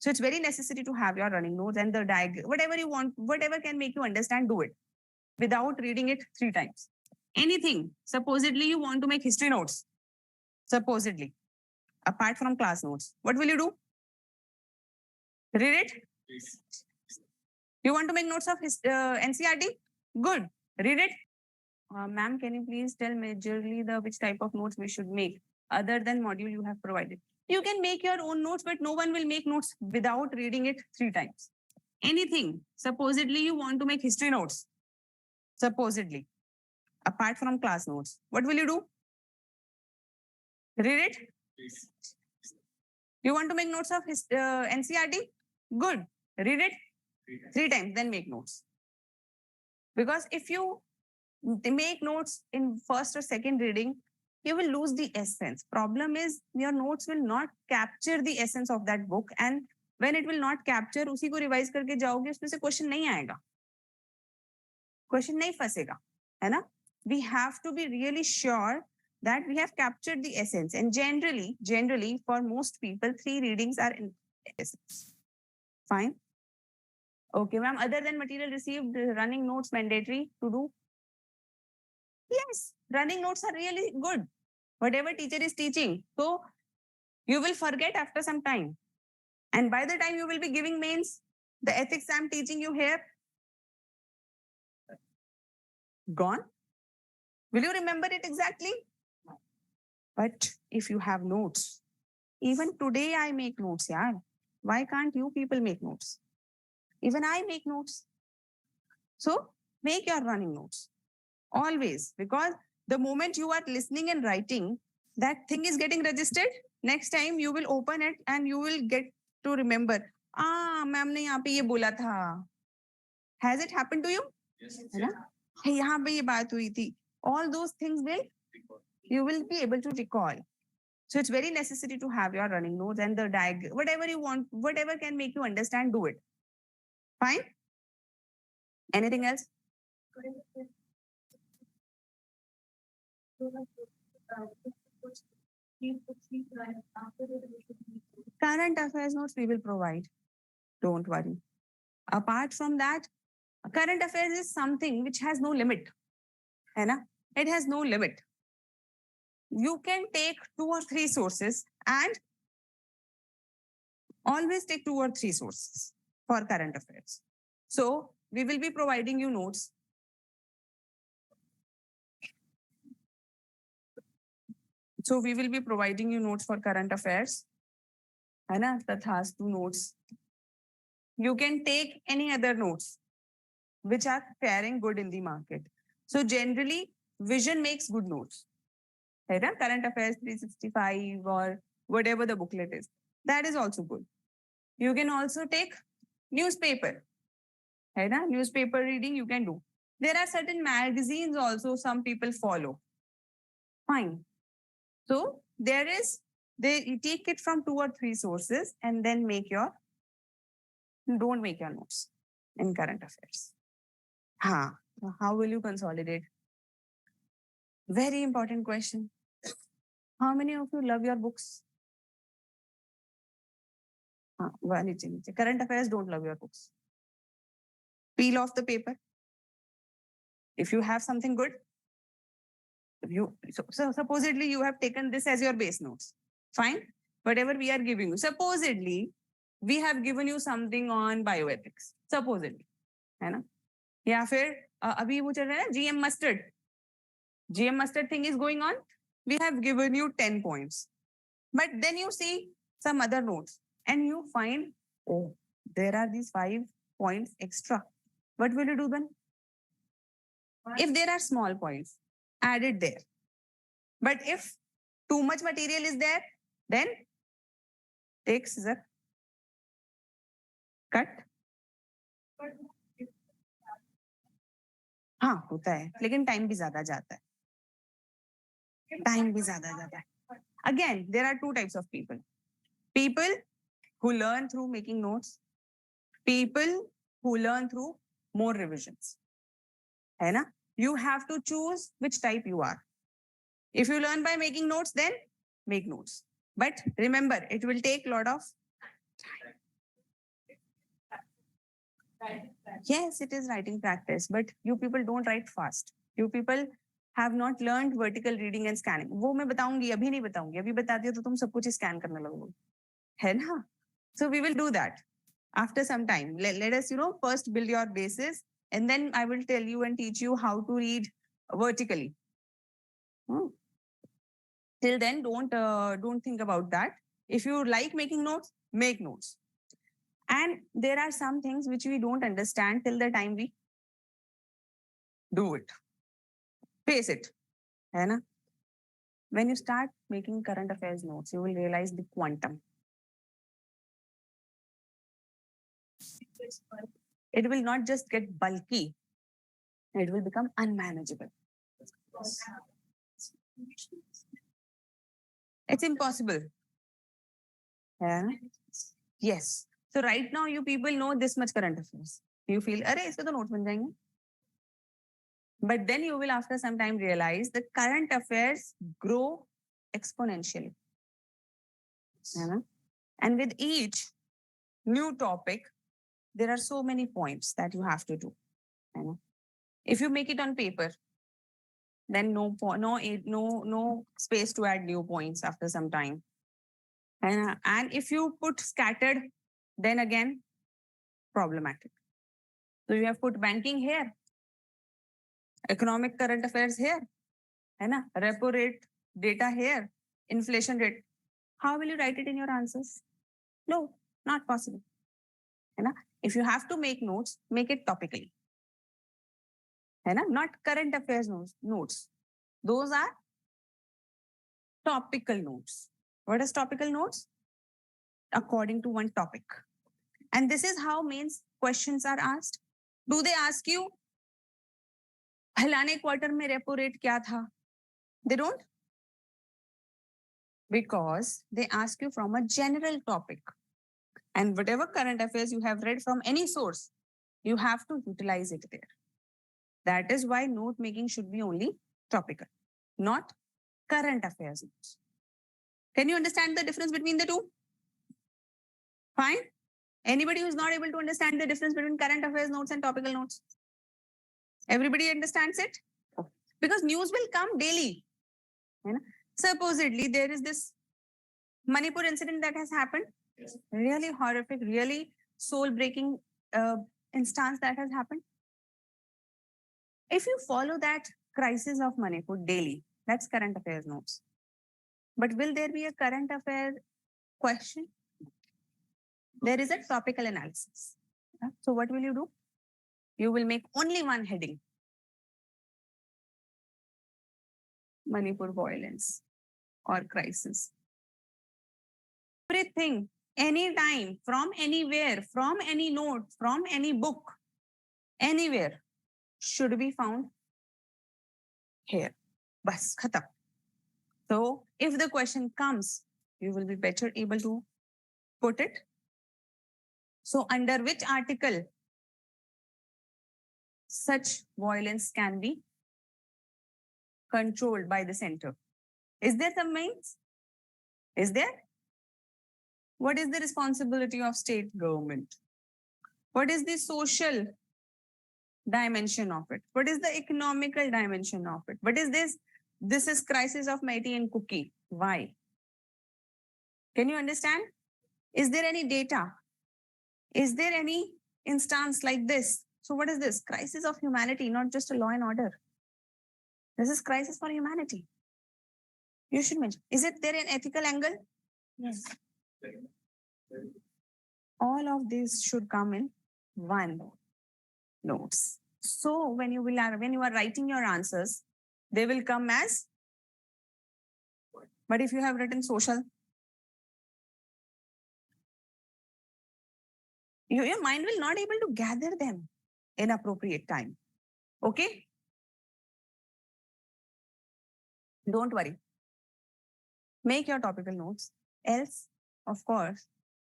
So it's very necessary to have your running notes and the diagram, whatever you want, whatever can make you understand, do it without reading it 3 times. Anything. Supposedly you want to make history notes. Supposedly. Apart from class notes. What will you do? Read it? You want to make notes of NCRT? Good. Read it. Ma'am, can you please tell majorly the which type of notes we should make other than module you have provided? You can make your own notes, but no one will make notes without reading it 3 times. Anything. Supposedly you want to make history notes. Supposedly. Apart from class notes. What will you do? Read it. You want to make notes of NCRT? Good. Read it 3 times, then make notes. Because if you make notes in first or second reading, you will lose the essence. Problem is your notes will not capture the essence of that book, and when it will not capture, उसी को revise करके जाओगे, उसमें से question नहीं आएगा. Question नहीं फंसेगा, है ना? We have to be really sure that we have captured the essence. And generally, for most people, 3 readings are in essence. Fine. Okay, ma'am. Other than material received, running notes mandatory to do? Yes, running notes are really good. Whatever teacher is teaching. So you will forget after some time. And by the time you will be giving mains, the ethics I'm teaching you here, gone. Will you remember it exactly? But if you have notes, even today I make notes, yeah. Why can't you people make notes? Even I make notes. So make your running notes. Always. Because the moment you are listening and writing, that thing is getting registered. Next time you will open it and you will get to remember. Ma'am ने यहाँ पे ये बोला था. Has it happened to you? Yes. है ना? यहाँ पे ये बात हुई थी. All those things you will be able to recall. So it's very necessary to have your running notes and the diagram, whatever you want, whatever can make you understand, do it. Fine? Anything else? Current affairs notes we will provide. Don't worry. Apart from that, current affairs is something which has no limit. है ना? It has no limit. You can take 2 or 3 sources and always take 2 or 3 sources for current affairs. So we will be providing you notes. So we will be providing you notes for current affairs. है ना? Tathastu notes. You can take any other notes which are faring good in the market. So generally, Vision makes good notes. है ना? Current affairs 365 or whatever the booklet is. That is also good. You can also take newspaper. है ना? Newspaper reading you can do. There are certain magazines also some people follow. Fine. So they take it from 2 or 3 sources and then don't make your notes in current affairs. How will you consolidate? Very important question. How many of you love your books? Current affairs don't love your books. Peel off the paper. If you have something good, so supposedly you have taken this as your base notes. Fine. Whatever we are giving you. Supposedly, we have given you something on bioethics. Supposedly. है ना? या फिर अभी वो चल रहा है GM mustard. GM mustard thing is going on. We have given you 10 points. But then you see some other notes and you find, oh, there are these 5 points extra. What will you do then? If there are small points, add it there. But if too much material is there, then take scissor, cut. हाँ होता है, लेकिन time भी ज्यादा जाता है. Time भी ज्यादा जाता है. Again, there are 2 types of people. People who learn through making notes. People who learn through more revisions. है ना? You have to choose which type you are. If you learn by making notes, then make notes. But remember, it will take a lot of time. Yes, it is writing practice, but you people don't write fast. You people have not learned vertical reading and scanning. वो मैं बताऊंगी, अभी नहीं बताऊंगी. अभी बताती हो तो तुम सब कुछ स्कैन करने लगोगे, है ना? So we will do that after some time. Let us, first build your basis, and then I will tell you and teach you how to read vertically. Till then, don't think about that. If you like making notes, make notes. And there are some things which we don't understand till the time we do it. Face it. Hai na? When you start making current affairs notes, you will realize the quantum. It will not just get bulky, it will become unmanageable. It's impossible. Yeah. Yes. So right now you people know this much current affairs. You feel, अरे इसके तो notes बन जाएंगे. But then you will after some time realize that current affairs grow exponentially. Yeah. And with each new topic, there are so many points that you have to do. Yeah. If you make it on paper, then no space to add new points after some time. And if you put scattered, then again, problematic. So you have put banking here, economic current affairs here, है ना? Repo rate data here, inflation rate. How will you write it in your answers? No, not possible. है ना? If you have to make notes, make it topically. है ना? Not current affairs notes. Those are topical notes. What is topical notes? According to one topic. And this is how mains questions are asked. Do they ask you, फलाने quarter में repo rate क्या था? They don't. Because they ask you from a general topic. And whatever current affairs you have read from any source, you have to utilize it there. That is why note making should be only topical, not current affairs notes. Can you understand the difference between the two? Fine. Anybody who's not able to understand the difference between current affairs notes and topical notes? Everybody understands it? Because news will come daily. Supposedly, there is this Manipur incident that has happened. Yes. Really horrific, really soul-breaking instance that has happened. If you follow that crisis of Manipur daily, that's current affairs notes. But will there be a current affair question? There is a topical analysis. So what will you do? You will make only one heading. Manipur violence or crisis. Everything, anytime, from anywhere, from any note, from any book, anywhere, should be found here. Bas, khatam. So if the question comes, you will be better able to put it. So under which article such violence can be controlled by the center? Is there some means? Is there? What is the responsibility of state government? What is the social dimension of it? What is the economical dimension of it? What is this? This is crisis of Mighty and Cookie. Why? Can you understand? Is there any data? Is there any instance like this? So what is this? Crisis of humanity, not just a law and order. This is crisis for humanity. You should mention. Is it there an ethical angle? Yes. All of these should come in one notes. So when you are writing your answers, they will come as. But if you have written social, your mind will not able to gather them in appropriate time. Okay? Don't worry. Make your topical notes. Else, of course,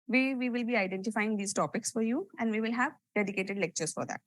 we will be identifying these topics for you and we will have dedicated lectures for that.